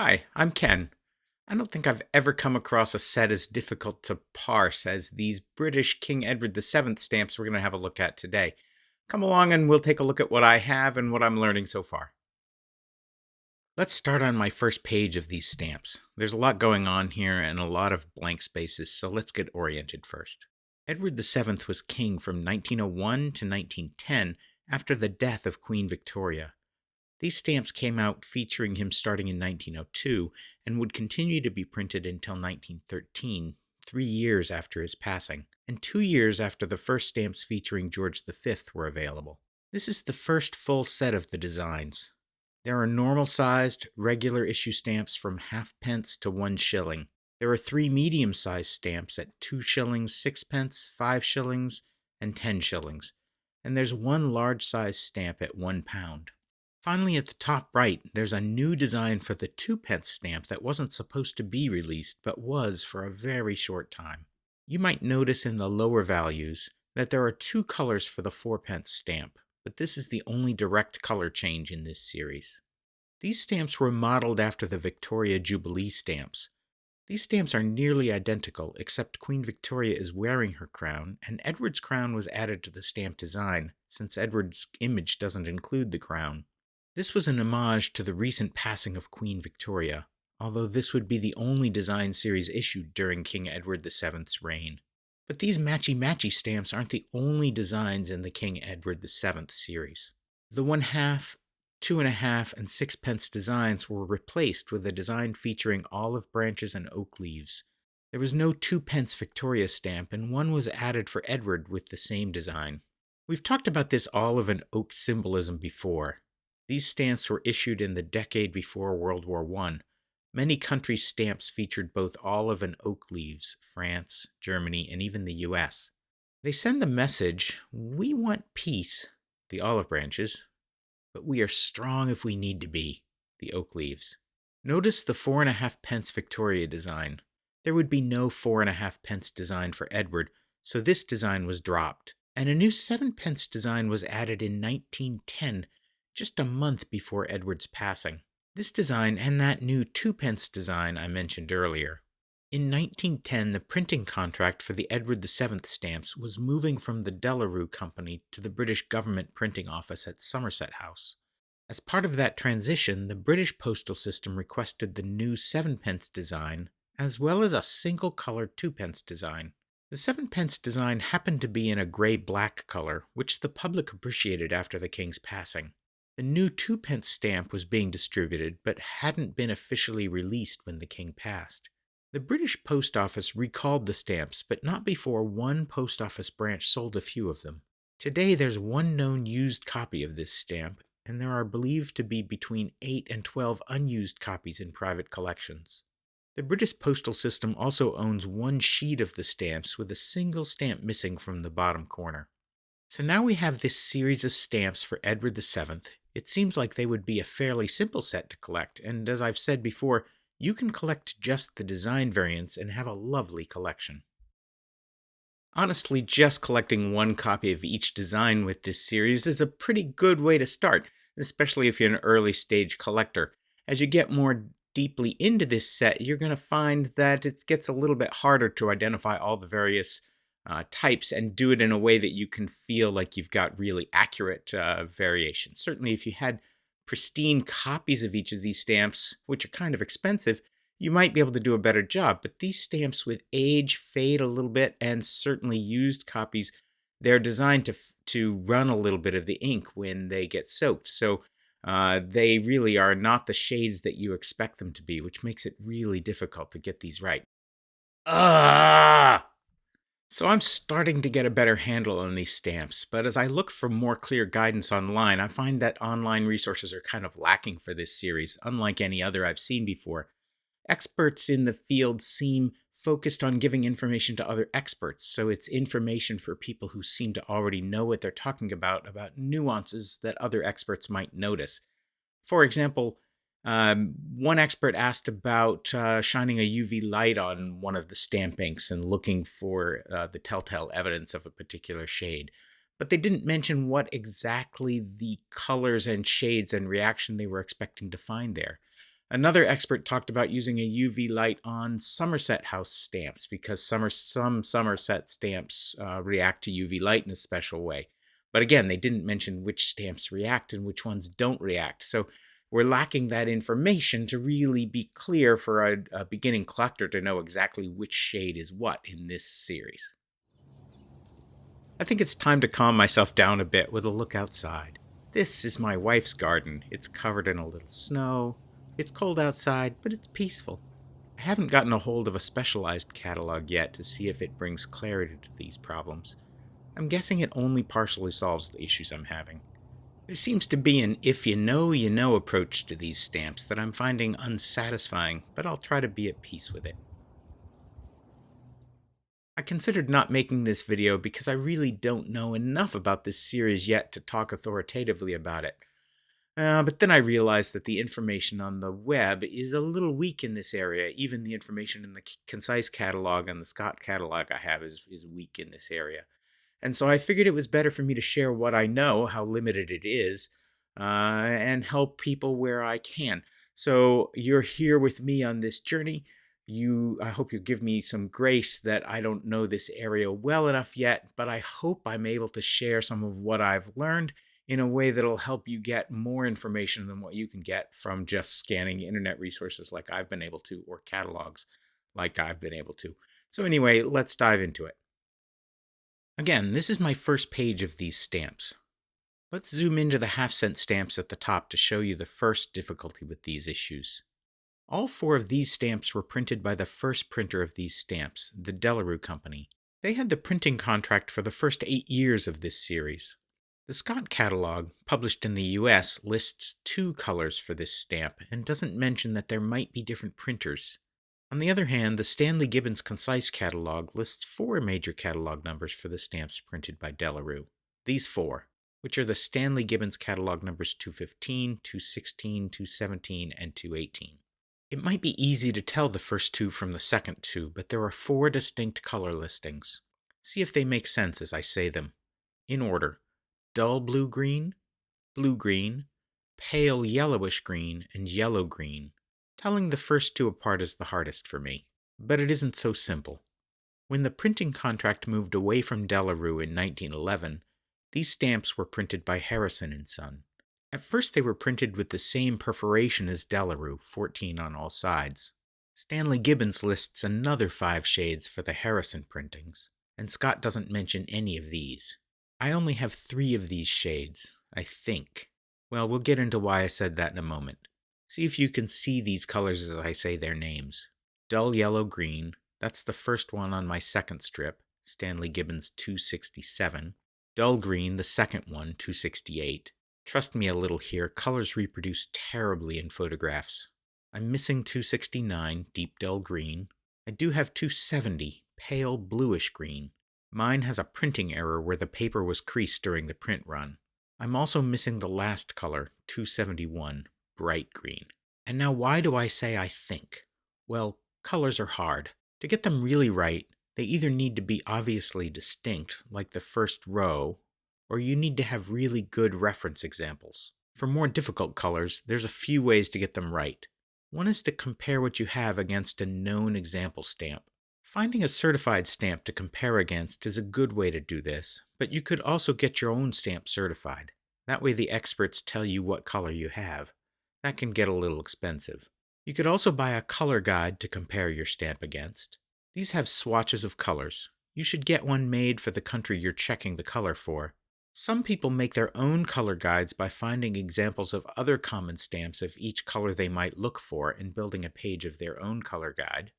Hi, I'm Ken. I don't think I've ever come across a set as difficult to parse as these British King Edward VII stamps we're going to have a look at today. Come along and we'll take a look at what I have and what I'm learning so far. Let's start on my first page of these stamps. There's a lot going on here and a lot of blank spaces, so let's get oriented first. Edward VII was king from 1901 to 1910 after the death of Queen Victoria. These stamps came out featuring him starting in 1902 and would continue to be printed until 1913, 3 years after his passing, and 2 years after the first stamps featuring George V were available. This is the first full set of the designs. There are normal-sized, regular issue stamps from halfpence to 1 shilling. There are 3 medium-sized stamps at 2 shillings, 6 pence, 5 shillings, and 10 shillings, and there's 1 large-sized stamp at £1. Finally, at the top right, there's a new design for the 2 pence stamp that wasn't supposed to be released, but was for a very short time. You might notice in the lower values that there are 2 colors for the 4 pence stamp, but this is the only direct color change in this series. These stamps were modeled after the Victoria Jubilee stamps. These stamps are nearly identical, except Queen Victoria is wearing her crown, and Edward's crown was added to the stamp design, since Edward's image doesn't include the crown. This was an homage to the recent passing of Queen Victoria, although this would be the only design series issued during King Edward VII's reign. But these matchy-matchy stamps aren't the only designs in the King Edward VII series. The 1/2, 2.5, and 6 pence designs were replaced with a design featuring olive branches and oak leaves. There was no 2 pence Victoria stamp, and one was added for Edward with the same design. We've talked about this olive and oak symbolism before. These stamps were issued in the decade before World War I. Many countries' stamps featured both olive and oak leaves, France, Germany, and even the US. They send the message, we want peace, the olive branches, but we are strong if we need to be, the oak leaves. Notice the 4.5 pence Victoria design. There would be no 4.5 pence design for Edward, so this design was dropped, and a new 7 pence design was added in 1910, just a month before Edward's passing. This design and that new 2 pence design I mentioned earlier. In 1910, the printing contract for the Edward VII stamps was moving from the Delarue Company to the British Government Printing Office at Somerset House. As part of that transition, the British postal system requested the new 7 pence design, as well as a single-colored 2 pence design. The 7 pence design happened to be in a grey-black color, which the public appreciated after the king's passing. The new 2 pence stamp was being distributed, but hadn't been officially released when the king passed. The British Post Office recalled the stamps, but not before one post office branch sold a few of them. Today there's one known used copy of this stamp, and there are believed to be between 8 and 12 unused copies in private collections. The British postal system also owns 1 sheet of the stamps with a single stamp missing from the bottom corner. So now we have this series of stamps for Edward VII. It seems like they would be a fairly simple set to collect, and as I've said before, you can collect just the design variants and have a lovely collection. Honestly, just collecting 1 copy of each design with this series is a pretty good way to start, especially if you're an early stage collector. As you get more deeply into this set, you're going to find that it gets a little bit harder to identify all the various types and do it in a way that you can feel like you've got really accurate variations. Certainly if you had pristine copies of each of these stamps, which are kind of expensive, you might be able to do a better job. But these stamps with age fade a little bit, and certainly used copies, they're designed to run a little bit of the ink when they get soaked. So they really are not the shades that you expect them to be, which makes it really difficult to get these right. So I'm starting to get a better handle on these stamps, but as I look for more clear guidance online, I find that online resources are kind of lacking for this series, unlike any other I've seen before. Experts in the field seem focused on giving information to other experts, so it's information for people who seem to already know what they're talking about nuances that other experts might notice. For example, one expert asked about shining a UV light on one of the stamp inks and looking for the telltale evidence of a particular shade. But they didn't mention what exactly the colors and shades and reaction they were expecting to find there. Another expert talked about using a UV light on Somerset House stamps because some Somerset stamps react to UV light in a special way. But again, they didn't mention which stamps react and which ones don't react. So we're lacking that information to really be clear for a beginning collector to know exactly which shade is what in this series. I think it's time to calm myself down a bit with a look outside. This is my wife's garden. It's covered in a little snow. It's cold outside, but it's peaceful. I haven't gotten a hold of a specialized catalog yet to see if it brings clarity to these problems. I'm guessing it only partially solves the issues I'm having. There seems to be an if you know approach to these stamps that I'm finding unsatisfying, but I'll try to be at peace with it. I considered not making this video because I really don't know enough about this series yet to talk authoritatively about it. But then I realized that the information on the web is a little weak in this area. Even the information in the Concise catalog and the Scott catalog I have is weak in this area. And so I figured it was better for me to share what I know, how limited it is, and help people where I can. So you're here with me on this journey. I hope you give me some grace that I don't know this area well enough yet, but I hope I'm able to share some of what I've learned in a way that'll help you get more information than what you can get from just scanning internet resources like I've been able to, or catalogs like I've been able to. So anyway, let's dive into it. Again, this is my first page of these stamps. Let's zoom into the half-cent stamps at the top to show you the first difficulty with these issues. All 4 of these stamps were printed by the first printer of these stamps, the Delarue Company. They had the printing contract for the first 8 years of this series. The Scott catalog, published in the US, lists 2 colors for this stamp and doesn't mention that there might be different printers. On the other hand, the Stanley Gibbons Concise catalog lists 4 major catalog numbers for the stamps printed by Delarue. These 4, which are the Stanley Gibbons catalog numbers 215, 216, 217, and 218. It might be easy to tell the first 2 from the second 2, but there are 4 distinct color listings. See if they make sense as I say them. In order: dull blue-green, blue-green, pale yellowish-green, and yellow-green. Telling the first 2 apart is the hardest for me, but it isn't so simple. When the printing contract moved away from Delarue in 1911, these stamps were printed by Harrison & Son. At first they were printed with the same perforation as Delarue, 14 on all sides. Stanley Gibbons lists another 5 shades for the Harrison printings, and Scott doesn't mention any of these. I only have 3 of these shades, I think. Well, we'll get into why I said that in a moment. See if you can see these colors as I say their names. Dull yellow-green, that's the first one on my second strip, Stanley Gibbons 267. Dull green, the second one, 268. Trust me a little here, colors reproduce terribly in photographs. I'm missing 269, deep dull green. I do have 270, pale bluish green. Mine has a printing error where the paper was creased during the print run. I'm also missing the last color, 271, bright green. And now why do I say I think? Well, colors are hard. To get them really right, they either need to be obviously distinct, like the first row, or you need to have really good reference examples. For more difficult colors, there's a few ways to get them right. One is to compare what you have against a known example stamp. Finding a certified stamp to compare against is a good way to do this, but you could also get your own stamp certified. That way the experts tell you what color you have. That can get a little expensive. You could also buy a color guide to compare your stamp against. These have swatches of colors. You should get one made for the country you're checking the color for. Some people make their own color guides by finding examples of other common stamps of each color they might look for and building a page of their own color guide.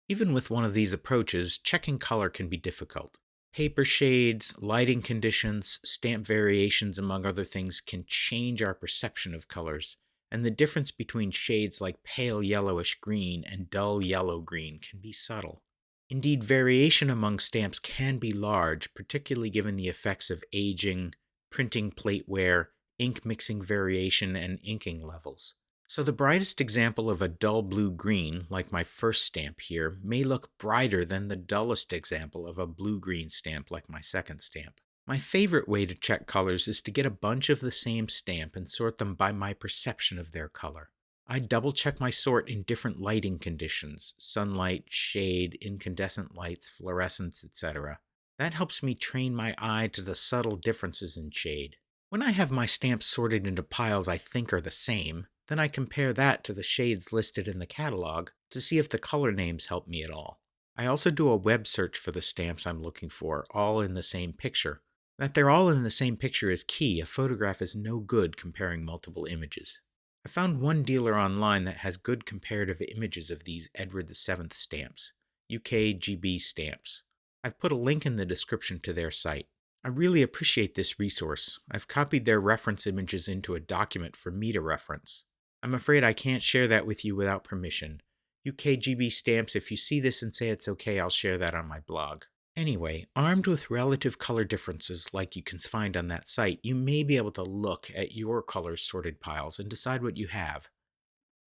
Even with one of these approaches, checking color can be difficult. Paper shades, lighting conditions, stamp variations, among other things, can change our perception of colors, and the difference between shades like pale yellowish green and dull yellow-green can be subtle. Indeed, variation among stamps can be large, particularly given the effects of aging, printing plate wear, ink mixing variation, and inking levels. So the brightest example of a dull blue-green, like my first stamp here, may look brighter than the dullest example of a blue-green stamp like my second stamp. My favorite way to check colors is to get a bunch of the same stamp and sort them by my perception of their color. I double check my sort in different lighting conditions: sunlight, shade, incandescent lights, fluorescence, etc. That helps me train my eye to the subtle differences in shade. When I have my stamps sorted into piles I think are the same, then I compare that to the shades listed in the catalog to see if the color names help me at all. I also do a web search for the stamps I'm looking for, all in the same picture. That they're all in the same picture is key. A photograph is no good comparing multiple images. I found one dealer online that has good comparative images of these Edward VII stamps, UKGB stamps. I've put a link in the description to their site. I really appreciate this resource. I've copied their reference images into a document for me to reference. I'm afraid I can't share that with you without permission. UKGB stamps, if you see this and say it's okay, I'll share that on my blog. Anyway, armed with relative color differences like you can find on that site, you may be able to look at your colors sorted piles and decide what you have.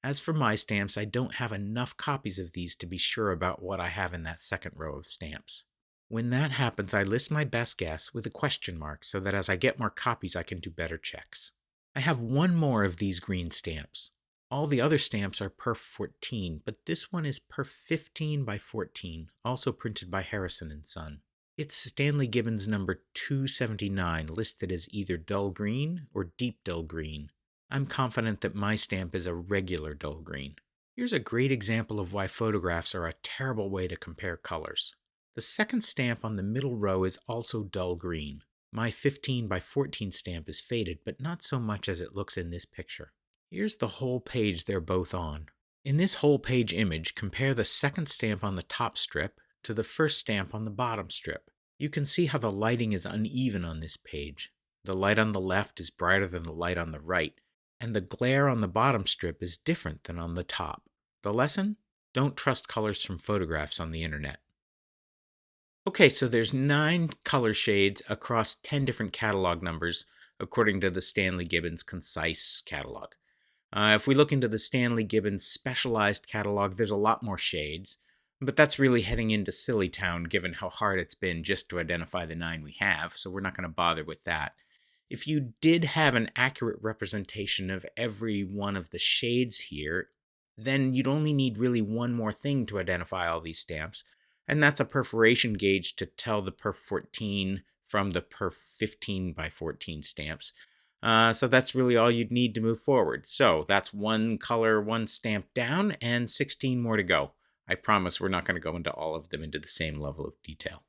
As for my stamps, I don't have enough copies of these to be sure about what I have in that second row of stamps. When that happens, I list my best guess with a question mark so that as I get more copies I can do better checks. I have one more of these green stamps. All the other stamps are perf 14, but this one is perf 15 by 14, also printed by Harrison & Son. It's Stanley Gibbons number 279, listed as either dull green or deep dull green. I'm confident that my stamp is a regular dull green. Here's a great example of why photographs are a terrible way to compare colors. The second stamp on the middle row is also dull green. My 15 by 14 stamp is faded, but not so much as it looks in this picture. Here's the whole page they're both on. In this whole page image, compare the second stamp on the top strip to the first stamp on the bottom strip. You can see how the lighting is uneven on this page. The light on the left is brighter than the light on the right, and the glare on the bottom strip is different than on the top. The lesson? Don't trust colors from photographs on the internet. Okay, so there's 9 color shades across 10 different catalog numbers, according to the Stanley Gibbons Concise catalog. If we look into the Stanley Gibbons Specialized catalog, there's a lot more shades, but that's really heading into silly town given how hard it's been just to identify the 9 we have, so we're not going to bother with that. If you did have an accurate representation of every one of the shades here, then you'd only need really one more thing to identify all these stamps, and that's a perforation gauge to tell the perf 14 from the perf 15 by 14 stamps. So that's really all you'd need to move forward. So that's one color, one stamp down, and 16 more to go. I promise we're not going to go into all of them into the same level of detail.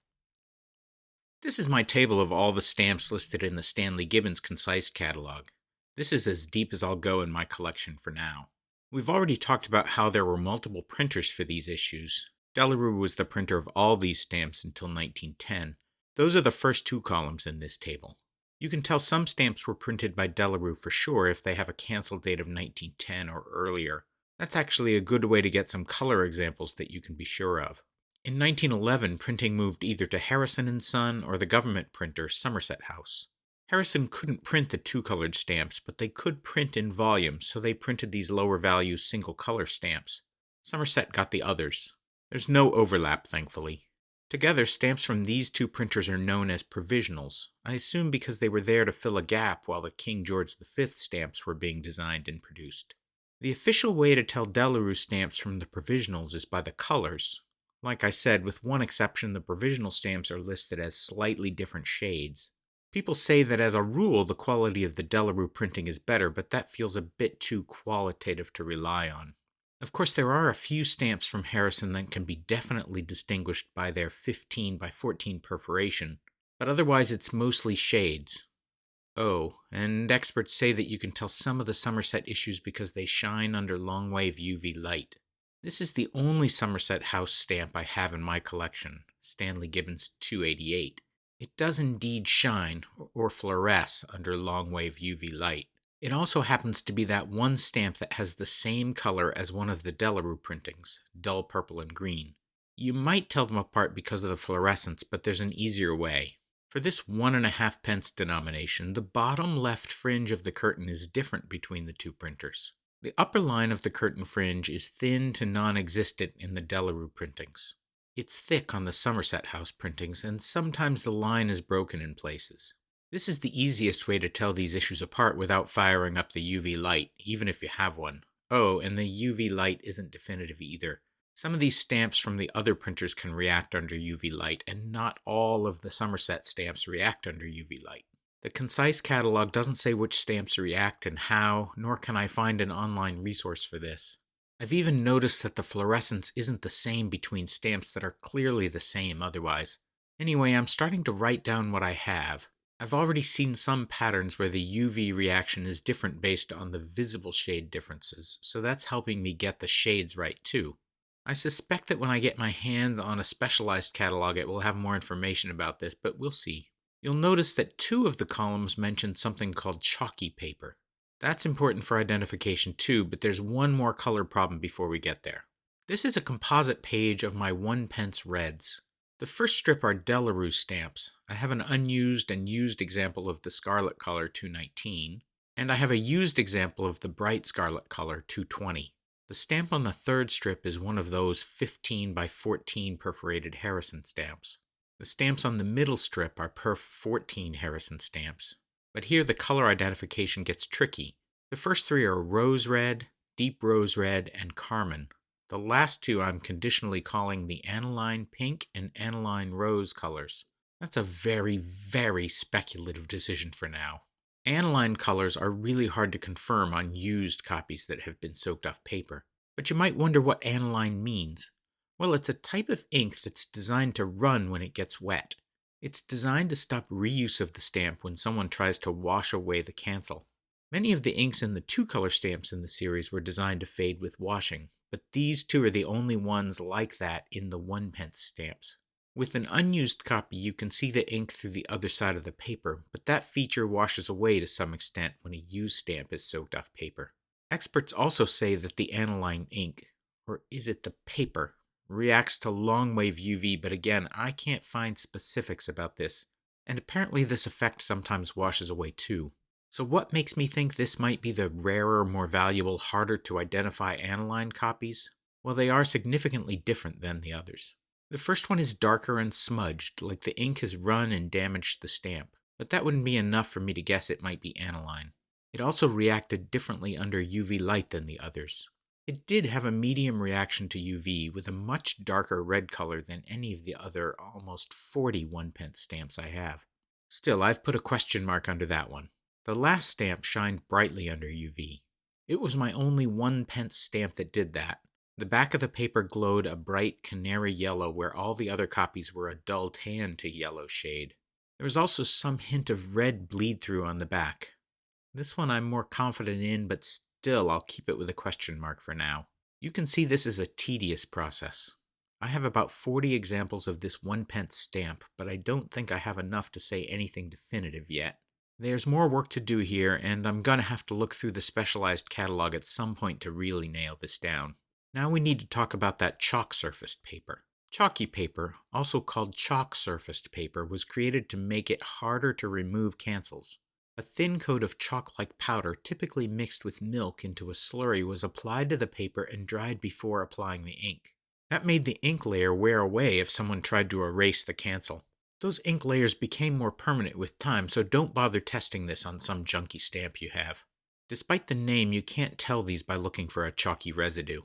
This is my table of all the stamps listed in the Stanley Gibbons Concise catalog. This is as deep as I'll go in my collection for now. We've already talked about how there were multiple printers for these issues. Delarue was the printer of all these stamps until 1910. Those are the first 2 columns in this table. You can tell some stamps were printed by Delarue for sure if they have a cancel date of 1910 or earlier. That's actually a good way to get some color examples that you can be sure of. In 1911, printing moved either to Harrison & Son or the government printer, Somerset House. Harrison couldn't print the 2-colored stamps, but they could print in volume, so they printed these lower-value single-color stamps. Somerset got the others. There's no overlap, thankfully. Together, stamps from these 2 printers are known as provisionals, I assume because they were there to fill a gap while the King George V stamps were being designed and produced. The official way to tell Delarue stamps from the provisionals is by the colors. Like I said, with one exception, the provisional stamps are listed as slightly different shades. People say that as a rule, the quality of the Delarue printing is better, but that feels a bit too qualitative to rely on. Of course, there are a few stamps from Harrison that can be definitely distinguished by their 15 by 14 perforation, but otherwise it's mostly shades. Oh, and experts say that you can tell some of the Somerset issues because they shine under long-wave UV light. This is the only Somerset House stamp I have in my collection, Stanley Gibbons 288. It does indeed shine, or fluoresce, under long-wave UV light. It also happens to be that one stamp that has the same color as one of the Delarue printings, dull purple and green. You might tell them apart because of the fluorescence, but there's an easier way. For this 1.5 pence denomination, the bottom left fringe of the curtain is different between the 2 printers. The upper line of the curtain fringe is thin to non-existent in the Delarue printings. It's thick on the Somerset House printings, and sometimes the line is broken in places. This is the easiest way to tell these issues apart without firing up the UV light, even if you have one. Oh, and the UV light isn't definitive either. Some of these stamps from the other printers can react under UV light, and not all of the Somerset stamps react under UV light. The concise catalog doesn't say which stamps react and how, nor can I find an online resource for this. I've even noticed that the fluorescence isn't the same between stamps that are clearly the same otherwise. Anyway, I'm starting to write down what I have. I've already seen some patterns where the UV reaction is different based on the visible shade differences, so that's helping me get the shades right too. I suspect that when I get my hands on a specialized catalog it will have more information about this, but we'll see. You'll notice that 2 of the columns mention something called chalky paper. That's important for identification too, but there's one more color problem before we get there. This is a composite page of my 1p reds. The first strip are Delarue stamps. I have an unused and used example of the scarlet color 219, and I have a used example of the bright scarlet color 220. The stamp on the third strip is one of those 15 by 14 perforated Harrison stamps. The stamps on the middle strip are perf 14 Harrison stamps. But here the color identification gets tricky. The first 3 are rose red, deep rose red, and carmine. The last 2 I'm conditionally calling the aniline pink and aniline rose colors. That's a very, very speculative decision for now. Aniline colors are really hard to confirm on used copies that have been soaked off paper. But you might wonder what aniline means. Well, it's a type of ink that's designed to run when it gets wet. It's designed to stop reuse of the stamp when someone tries to wash away the cancel. Many of the inks in the 2-color stamps in the series were designed to fade with washing, but these 2 are the only ones like that in the 1p stamps. With an unused copy, you can see the ink through the other side of the paper, but that feature washes away to some extent when a used stamp is soaked off paper. Experts also say that the aniline ink, or is it the paper, reacts to long-wave UV, but again, I can't find specifics about this, and apparently this effect sometimes washes away too. So what makes me think this might be the rarer, more valuable, harder to identify aniline copies? Well, they are significantly different than the others. The first one is darker and smudged, like the ink has run and damaged the stamp, but that wouldn't be enough for me to guess it might be aniline. It also reacted differently under UV light than the others. It did have a medium reaction to UV with a much darker red color than any of the other almost 40 1p stamps I have. Still, I've put a question mark under that one. The last stamp shined brightly under UV. It was my only 1p stamp that did that. The back of the paper glowed a bright canary yellow where all the other copies were a dull tan to yellow shade. There was also some hint of red bleed through on the back. This one I'm more confident in, but still I'll keep it with a question mark for now. You can see this is a tedious process. I have about 40 examples of this 1p stamp, but I don't think I have enough to say anything definitive yet. There's more work to do here, and I'm gonna have to look through the specialized catalog at some point to really nail this down. Now we need to talk about that chalk-surfaced paper. Chalky paper, also called chalk-surfaced paper, was created to make it harder to remove cancels. A thin coat of chalk-like powder, typically mixed with milk into a slurry, was applied to the paper and dried before applying the ink. That made the ink layer wear away if someone tried to erase the cancel. Those ink layers became more permanent with time, so don't bother testing this on some junky stamp you have. Despite the name, you can't tell these by looking for a chalky residue.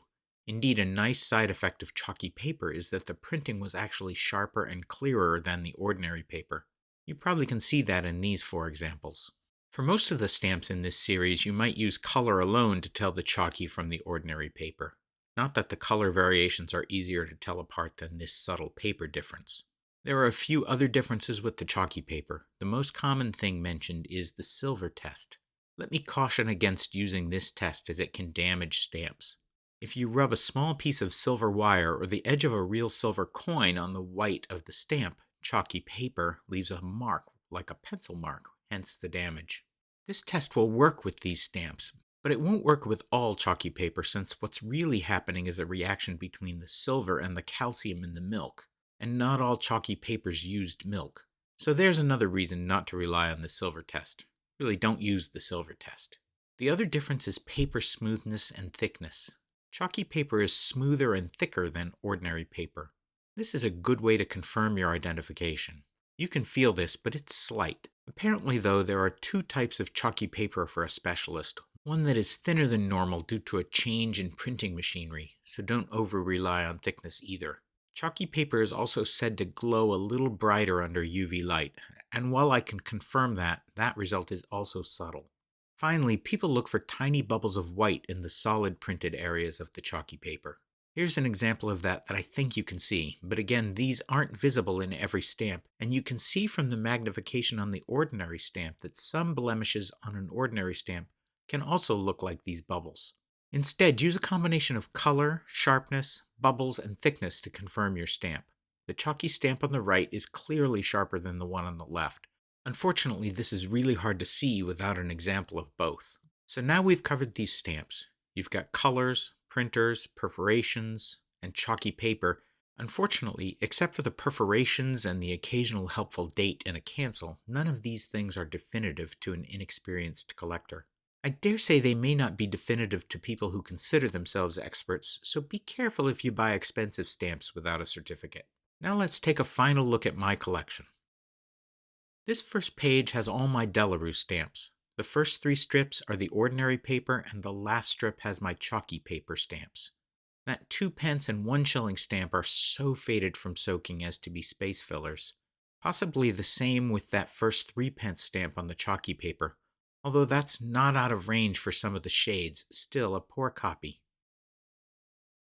Indeed, a nice side effect of chalky paper is that the printing was actually sharper and clearer than the ordinary paper. You probably can see that in these 4 examples. For most of the stamps in this series, you might use color alone to tell the chalky from the ordinary paper. Not that the color variations are easier to tell apart than this subtle paper difference. There are a few other differences with the chalky paper. The most common thing mentioned is the silver test. Let me caution against using this test as it can damage stamps. If you rub a small piece of silver wire or the edge of a real silver coin on the white of the stamp, chalky paper leaves a mark like a pencil mark, hence the damage. This test will work with these stamps, but it won't work with all chalky paper since what's really happening is a reaction between the silver and the calcium in the milk, and not all chalky papers used milk. So there's another reason not to rely on the silver test. Really, don't use the silver test. The other difference is paper smoothness and thickness. Chalky paper is smoother and thicker than ordinary paper. This is a good way to confirm your identification. You can feel this, but it's slight. Apparently, though, there are 2 types of chalky paper for a specialist. one that is thinner than normal due to a change in printing machinery, so don't over-rely on thickness either. Chalky paper is also said to glow a little brighter under UV light, and while I can confirm that, that result is also subtle. Finally, people look for tiny bubbles of white in the solid printed areas of the chalky paper. Here's an example of that I think you can see, but again, these aren't visible in every stamp, and you can see from the magnification on the ordinary stamp that some blemishes on an ordinary stamp can also look like these bubbles. Instead, use a combination of color, sharpness, bubbles, and thickness to confirm your stamp. The chalky stamp on the right is clearly sharper than the one on the left. Unfortunately, this is really hard to see without an example of both. So now we've covered these stamps. You've got colors, printers, perforations, and chalky paper. Unfortunately, except for the perforations and the occasional helpful date and a cancel, none of these things are definitive to an inexperienced collector. I dare say they may not be definitive to people who consider themselves experts, so be careful if you buy expensive stamps without a certificate. Now let's take a final look at my collection. This first page has all my Delarue stamps. The first 3 strips are the ordinary paper, and the last strip has my chalky paper stamps. That 2p and 1 shilling stamp are so faded from soaking as to be space fillers. Possibly the same with that first 3p stamp on the chalky paper, although that's not out of range for some of the shades, still a poor copy.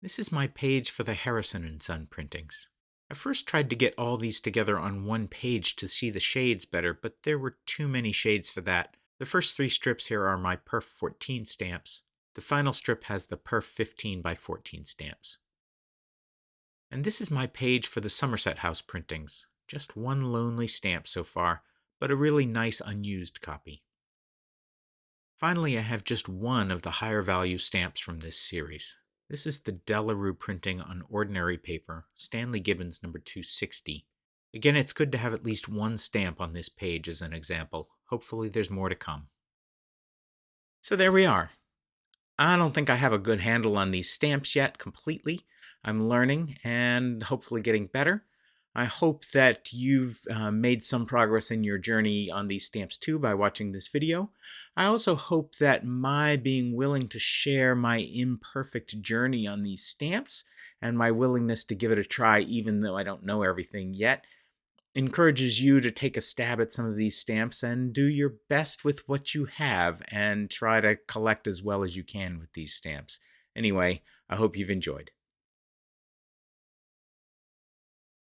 This is my page for the Harrison & Son printings. I first tried to get all these together on one page to see the shades better, but there were too many shades for that. The first 3 strips here are my Perf 14 stamps. The final strip has the Perf 15 by 14 stamps. And this is my page for the Somerset House printings. Just one lonely stamp so far, but a really nice unused copy. Finally, I have just one of the higher value stamps from this series. This is the Delarue printing on ordinary paper, Stanley Gibbons number 260. Again, it's good to have at least one stamp on this page as an example. Hopefully there's more to come. So there we are. I don't think I have a good handle on these stamps yet completely. I'm learning and hopefully getting better. I hope that you've made some progress in your journey on these stamps too by watching this video. I also hope that my being willing to share my imperfect journey on these stamps and my willingness to give it a try even though I don't know everything yet encourages you to take a stab at some of these stamps and do your best with what you have and try to collect as well as you can with these stamps. Anyway, I hope you've enjoyed.